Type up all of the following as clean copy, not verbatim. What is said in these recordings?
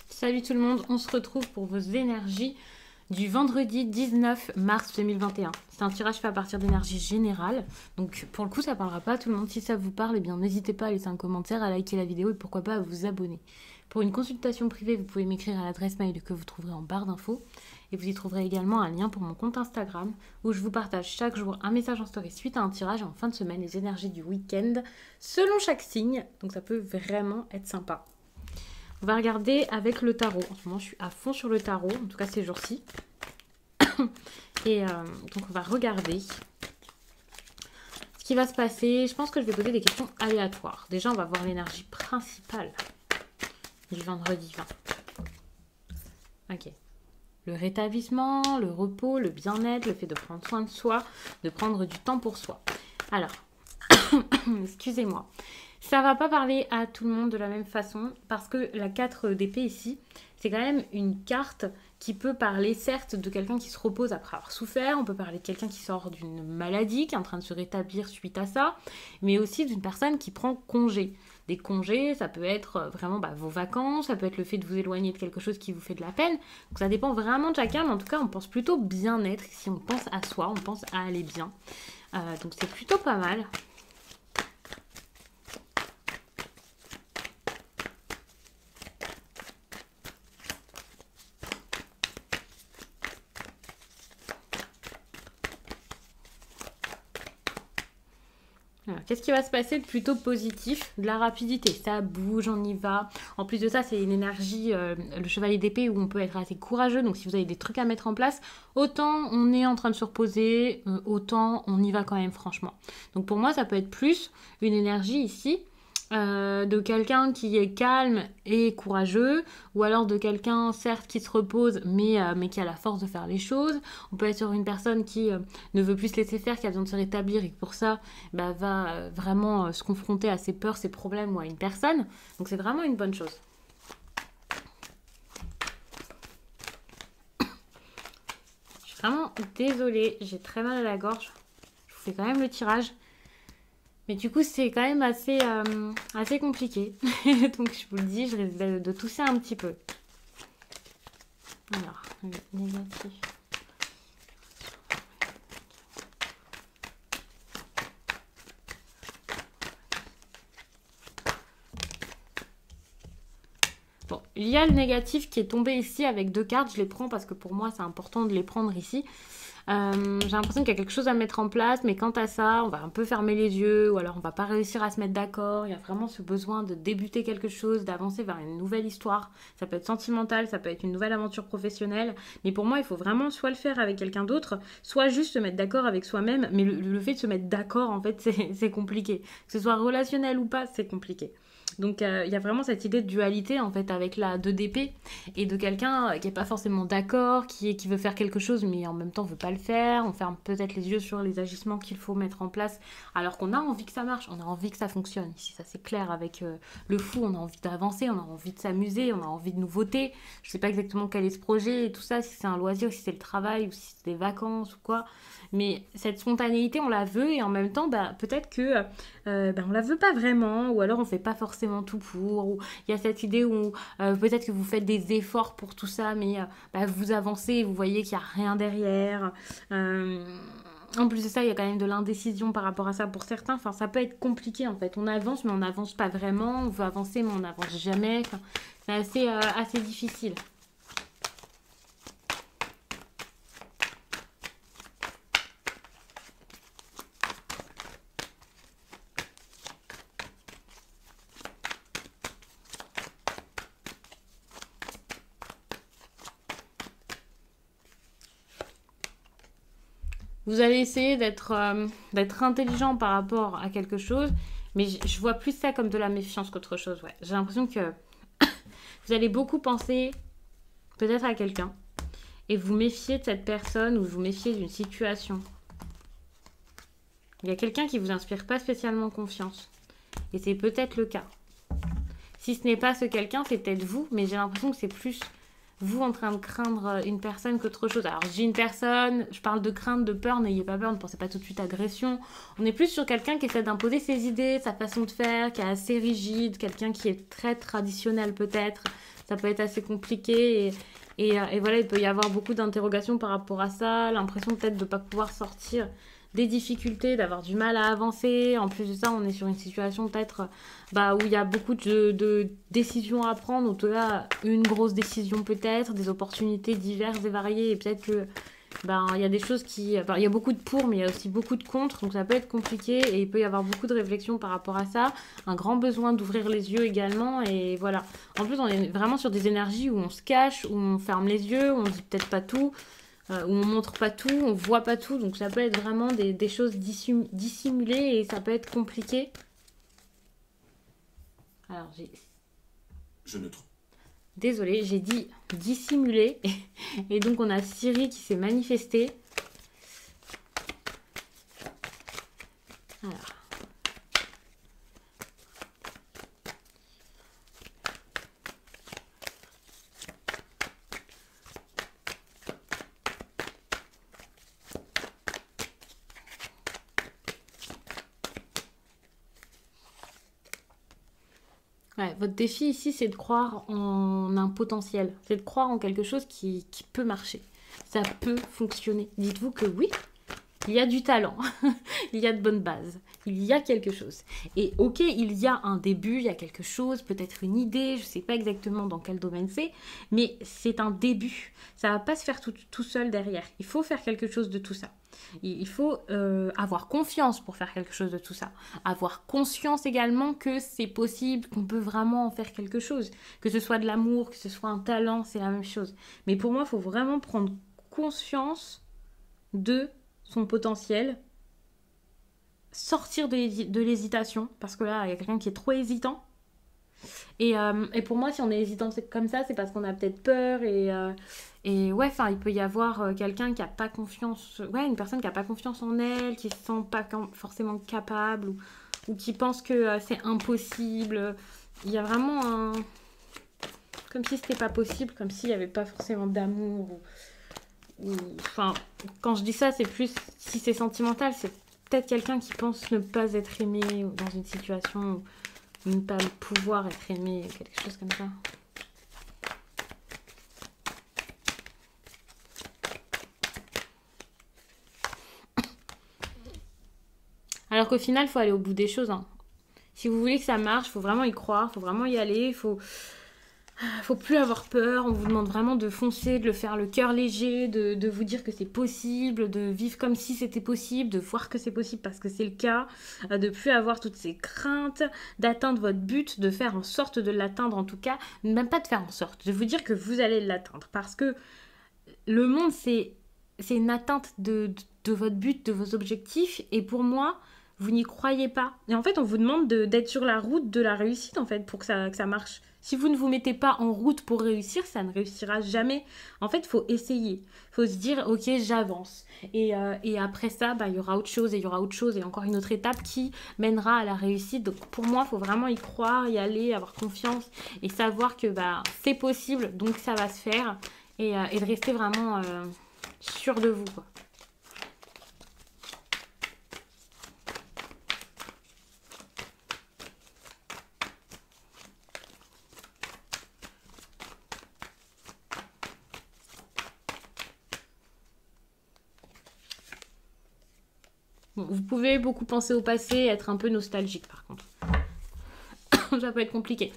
Salut tout le monde, on se retrouve pour vos énergies du vendredi 19 mars 2021. C'est un tirage fait à partir d'énergie générale. Donc pour le coup, ça parlera pas à tout le monde. Si ça vous parle, eh bien n'hésitez pas à laisser un commentaire, à liker la vidéo et pourquoi pas à vous abonner. Pour une consultation privée, vous pouvez m'écrire à l'adresse mail que vous trouverez en barre d'infos. Et vous y trouverez également un lien pour mon compte Instagram où je vous partage chaque jour un message en story suite à un tirage et en fin de semaine les énergies du week-end selon chaque signe. Donc ça peut vraiment être sympa. On va regarder avec le tarot. En ce moment, je suis à fond sur le tarot, en tout cas ces jours-ci. Et donc, on va regarder ce qui va se passer. Je pense que je vais poser des questions aléatoires. Déjà, on va voir l'énergie principale du vendredi 20. Ok. Le rétablissement, le repos, le bien-être, le fait de prendre soin de soi, de prendre du temps pour soi. Alors, excusez-moi. Ça va pas parler à tout le monde de la même façon parce que la 4 d'épée ici, c'est quand même une carte qui peut parler certes de quelqu'un qui se repose après avoir souffert, on peut parler de quelqu'un qui sort d'une maladie, qui est en train de se rétablir suite à ça, mais aussi d'une personne qui prend congé. Des congés, ça peut être vraiment vos vacances, ça peut être le fait de vous éloigner de quelque chose qui vous fait de la peine. Donc ça dépend vraiment de chacun, mais en tout cas on pense plutôt bien-être. Si on pense à soi, on pense à aller bien. Donc c'est plutôt pas mal. Qu'est-ce qui va se passer de plutôt positif? De la rapidité, ça bouge, on y va. En plus de ça, c'est une énergie, le chevalier d'épée, où on peut être assez courageux. Donc si vous avez des trucs à mettre en place, autant on est en train de se reposer, autant on y va quand même franchement. Donc pour moi, ça peut être plus une énergie ici, de quelqu'un qui est calme et courageux, ou alors de quelqu'un certes qui se repose mais qui a la force de faire les choses. On peut être sur une personne qui ne veut plus se laisser faire, qui a besoin de se rétablir et qui pour ça va vraiment se confronter à ses peurs, ses problèmes ou à une personne. Donc c'est vraiment une bonne chose. Je suis vraiment désolée, j'ai très mal à la gorge. Je vous fais quand même le tirage. Mais du coup, c'est quand même assez compliqué. Donc, je vous le dis, je risque de tousser un petit peu. Alors, le négatif. Bon, il y a le négatif qui est tombé ici avec 2 cartes. Je les prends parce que pour moi, c'est important de les prendre ici. J'ai l'impression qu'il y a quelque chose à mettre en place, mais quant à ça, on va un peu fermer les yeux, ou alors on va pas réussir à se mettre d'accord. Il y a vraiment ce besoin de débuter quelque chose, d'avancer vers une nouvelle histoire. Ça peut être sentimental, ça peut être une nouvelle aventure professionnelle, mais pour moi, il faut vraiment soit le faire avec quelqu'un d'autre, soit juste se mettre d'accord avec soi-même. Mais le fait de se mettre d'accord, en fait, c'est compliqué. Que ce soit relationnel ou pas, c'est compliqué. Donc il y a vraiment cette idée de dualité en fait avec la 2 d'épée et de quelqu'un qui n'est pas forcément d'accord, qui veut faire quelque chose mais en même temps veut pas le faire. On ferme peut-être les yeux sur les agissements qu'il faut mettre en place alors qu'on a envie que ça marche, on a envie que ça fonctionne. Ici ça c'est clair avec le fou, on a envie d'avancer, on a envie de s'amuser, on a envie de nouveautés. Je sais pas exactement quel est ce projet et tout ça, si c'est un loisir, si c'est le travail ou si c'est des vacances ou quoi. Mais cette spontanéité on la veut et en même temps peut-être que on la veut pas vraiment ou alors on fait pas forcément tout pour, ou il y a cette idée où peut-être que vous faites des efforts pour tout ça mais vous avancez et vous voyez qu'il n'y a rien derrière. En plus de ça, il y a quand même de l'indécision par rapport à ça pour certains. Enfin, ça peut être compliqué en fait. On avance mais on n'avance pas vraiment. On veut avancer mais on n'avance jamais. Enfin, c'est assez difficile. Vous allez essayer d'être intelligent par rapport à quelque chose, mais je vois plus ça comme de la méfiance qu'autre chose. Ouais. J'ai l'impression que vous allez beaucoup penser peut-être à quelqu'un et vous méfier de cette personne ou vous méfier d'une situation. Il y a quelqu'un qui vous inspire pas spécialement confiance et c'est peut-être le cas. Si ce n'est pas ce quelqu'un, c'est peut-être vous, mais j'ai l'impression que c'est plus vous en train de craindre une personne qu'autre chose. Alors, je dis une personne, je parle de crainte, de peur, n'ayez pas peur, ne pensez pas tout de suite agression. On est plus sur quelqu'un qui essaie d'imposer ses idées, sa façon de faire, qui est assez rigide, quelqu'un qui est très traditionnel peut-être. Ça peut être assez compliqué et voilà, il peut y avoir beaucoup d'interrogations par rapport à ça, l'impression peut-être de ne pas pouvoir sortir des difficultés, d'avoir du mal à avancer. En plus de ça, on est sur une situation peut-être où il y a beaucoup de décisions à prendre, ou en tout cas une grosse décision peut-être, des opportunités diverses et variées, et peut-être que il y a des choses qui... il y a beaucoup de pour, mais il y a aussi beaucoup de contre, donc ça peut être compliqué, et il peut y avoir beaucoup de réflexions par rapport à ça, un grand besoin d'ouvrir les yeux également, et voilà. En plus, on est vraiment sur des énergies où on se cache, où on ferme les yeux, où on dit peut-être pas tout, où on montre pas tout, on voit pas tout, donc ça peut être vraiment des choses dissimulées, et ça peut être compliqué. Alors, Je ne trouve. Désolée, j'ai dit dissimulé. Et donc, on a Siri qui s'est manifestée. Alors. Ouais, votre défi ici, c'est de croire en un potentiel. C'est de croire en quelque chose qui peut marcher. Ça peut fonctionner. Dites-vous que oui, il y a du talent. Il y a de bonnes bases. Il y a quelque chose. Et ok, il y a un début, il y a quelque chose, peut-être une idée, je ne sais pas exactement dans quel domaine c'est, mais c'est un début. Ça ne va pas se faire tout seul derrière. Il faut faire quelque chose de tout ça. Il faut avoir confiance pour faire quelque chose de tout ça. Avoir conscience également que c'est possible, qu'on peut vraiment en faire quelque chose. Que ce soit de l'amour, que ce soit un talent, c'est la même chose. Mais pour moi, il faut vraiment prendre conscience de son potentiel, sortir de l'hésitation, parce que là, il y a quelqu'un qui est trop hésitant. Et pour moi, si on est hésitant comme ça, c'est parce qu'on a peut-être peur et ouais, enfin, il peut y avoir quelqu'un qui n'a pas confiance, ouais, une personne qui n'a pas confiance en elle, qui ne se sent pas forcément capable ou qui pense que c'est impossible. Il y a vraiment un... Comme si c'était pas possible, comme s'il n'y avait pas forcément d'amour. Enfin, quand je dis ça, c'est plus... Si c'est sentimental, c'est peut-être quelqu'un qui pense ne pas être aimé dans une situation où ne pas pouvoir être aimé, quelque chose comme ça. Alors qu'au final, il faut aller au bout des choses. Hein. Si vous voulez que ça marche, il faut vraiment y croire, il faut vraiment y aller, il faut plus avoir peur. On vous demande vraiment de foncer, de le faire le cœur léger, de vous dire que c'est possible, de vivre comme si c'était possible, de voir que c'est possible parce que c'est le cas, de plus avoir toutes ces craintes, d'atteindre votre but, de faire en sorte de l'atteindre en tout cas, même pas de faire en sorte, de vous dire que vous allez l'atteindre parce que le monde c'est une atteinte de votre but, de vos objectifs et pour moi, vous n'y croyez pas. Et en fait, on vous demande d'être sur la route de la réussite, en fait, pour que ça marche. Si vous ne vous mettez pas en route pour réussir, ça ne réussira jamais. En fait, il faut essayer. Il faut se dire, ok, j'avance. Et après ça, il y aura autre chose, et il y aura autre chose, et encore une autre étape qui mènera à la réussite. Donc, pour moi, il faut vraiment y croire, y aller, avoir confiance, et savoir que c'est possible, donc ça va se faire. Et de rester vraiment sûr de vous, quoi. Vous pouvez beaucoup penser au passé, être un peu nostalgique par contre. Ça peut être compliqué.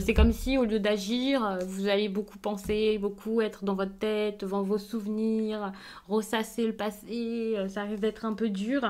C'est comme si au lieu d'agir, vous allez beaucoup penser, beaucoup être dans votre tête, devant vos souvenirs, ressasser le passé, ça risque d'être un peu dur.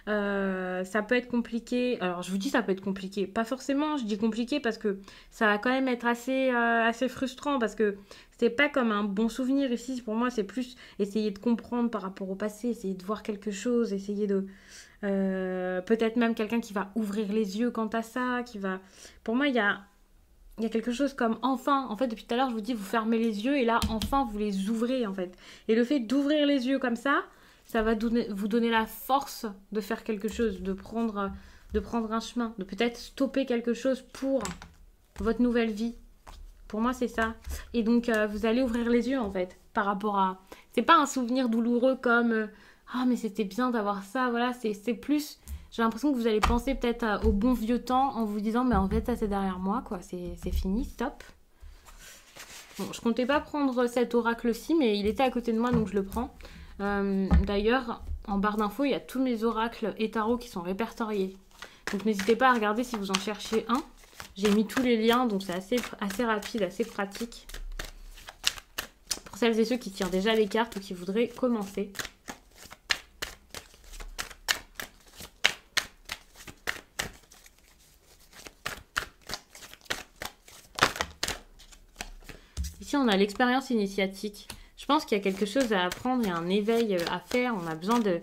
Ça peut être compliqué. Alors je vous dis ça peut être compliqué. Pas forcément, je dis compliqué parce que ça va quand même être assez frustrant parce que c'est pas comme un bon souvenir ici. Pour moi, c'est plus essayer de comprendre par rapport au passé, essayer de voir quelque chose, essayer de... peut-être même quelqu'un qui va ouvrir les yeux quant à ça, qui va... Pour moi, il y a quelque chose comme enfin, en fait, depuis tout à l'heure, je vous dis, vous fermez les yeux et là, enfin, vous les ouvrez, en fait. Et le fait d'ouvrir les yeux comme ça va vous donner la force de faire quelque chose, de prendre un chemin, de peut-être stopper quelque chose pour votre nouvelle vie. Pour moi, c'est ça. Et donc, vous allez ouvrir les yeux, en fait, par rapport à... C'est pas un souvenir douloureux comme ah, mais c'était bien d'avoir ça. Voilà, c'est plus... J'ai l'impression que vous allez penser peut-être au bon vieux temps en vous disant, mais en fait, ça, c'est derrière moi, quoi. C'est fini, stop. Bon, je comptais pas prendre cet oracle-ci, mais il était à côté de moi, donc je le prends. D'ailleurs, en barre d'infos, il y a tous mes oracles et tarots qui sont répertoriés. Donc, n'hésitez pas à regarder si vous en cherchez un. J'ai mis tous les liens, donc c'est assez rapide, assez pratique. Pour celles et ceux qui tirent déjà les cartes ou qui voudraient commencer. Ici, on a l'expérience initiatique. Je pense qu'il y a quelque chose à apprendre, il y a un éveil à faire. On a besoin de...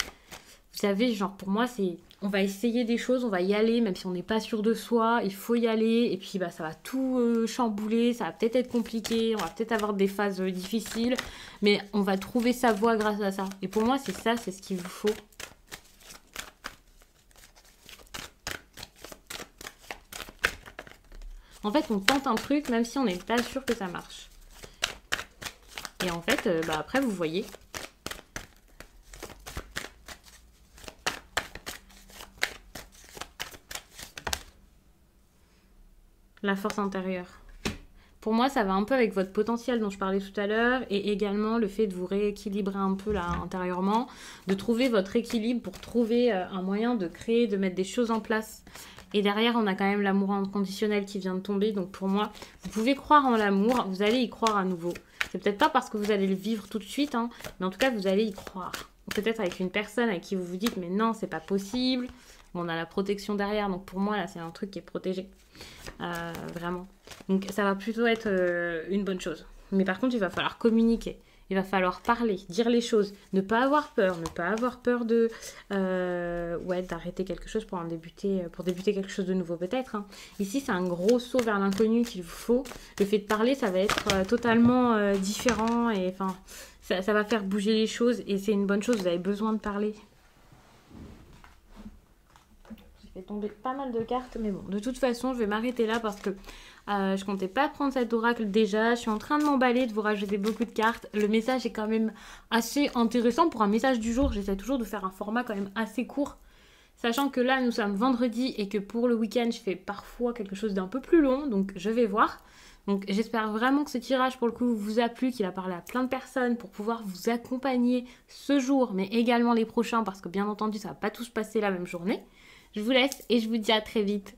Vous savez, genre pour moi, c'est... On va essayer des choses, on va y aller, même si on n'est pas sûr de soi, il faut y aller. Et puis, bah, ça va tout chambouler, ça va peut-être être compliqué, on va peut-être avoir des phases difficiles. Mais on va trouver sa voie grâce à ça. Et pour moi, c'est ça, c'est ce qu'il vous faut. En fait, on tente un truc, même si on n'est pas sûr que ça marche. Et en fait, bah, après, vous voyez... La force intérieure. Pour moi, ça va un peu avec votre potentiel dont je parlais tout à l'heure et également le fait de vous rééquilibrer un peu là intérieurement, de trouver votre équilibre pour trouver un moyen de créer, de mettre des choses en place. Et derrière, on a quand même l'amour inconditionnel qui vient de tomber. Donc pour moi, vous pouvez croire en l'amour, vous allez y croire à nouveau. C'est peut-être pas parce que vous allez le vivre tout de suite, hein, mais en tout cas, vous allez y croire. Peut-être avec une personne avec qui vous vous dites, mais non, c'est pas possible. Bon, on a la protection derrière, donc pour moi, là, c'est un truc qui est protégé. Vraiment. Donc ça va plutôt être une bonne chose. Mais par contre, il va falloir communiquer. Il va falloir parler, dire les choses. Ne pas avoir peur. Ne pas avoir peur de... d'arrêter quelque chose pour débuter quelque chose de nouveau peut-être. Hein. Ici, c'est un gros saut vers l'inconnu qu'il vous faut. Le fait de parler, ça va être totalement différent. Et enfin, ça va faire bouger les choses. Et c'est une bonne chose. Vous avez besoin de parler. J'ai fait tomber pas mal de cartes, mais bon, de toute façon, je vais m'arrêter là parce que je comptais pas prendre cet oracle déjà. Je suis en train de m'emballer, de vous rajouter beaucoup de cartes. Le message est quand même assez intéressant pour un message du jour. J'essaie toujours de faire un format quand même assez court. Sachant que là, nous sommes vendredi et que pour le week-end, je fais parfois quelque chose d'un peu plus long. Donc, je vais voir. Donc, j'espère vraiment que ce tirage, pour le coup, vous a plu, qu'il a parlé à plein de personnes pour pouvoir vous accompagner ce jour, mais également les prochains parce que, bien entendu, ça va pas tous passer la même journée. Je vous laisse et je vous dis à très vite.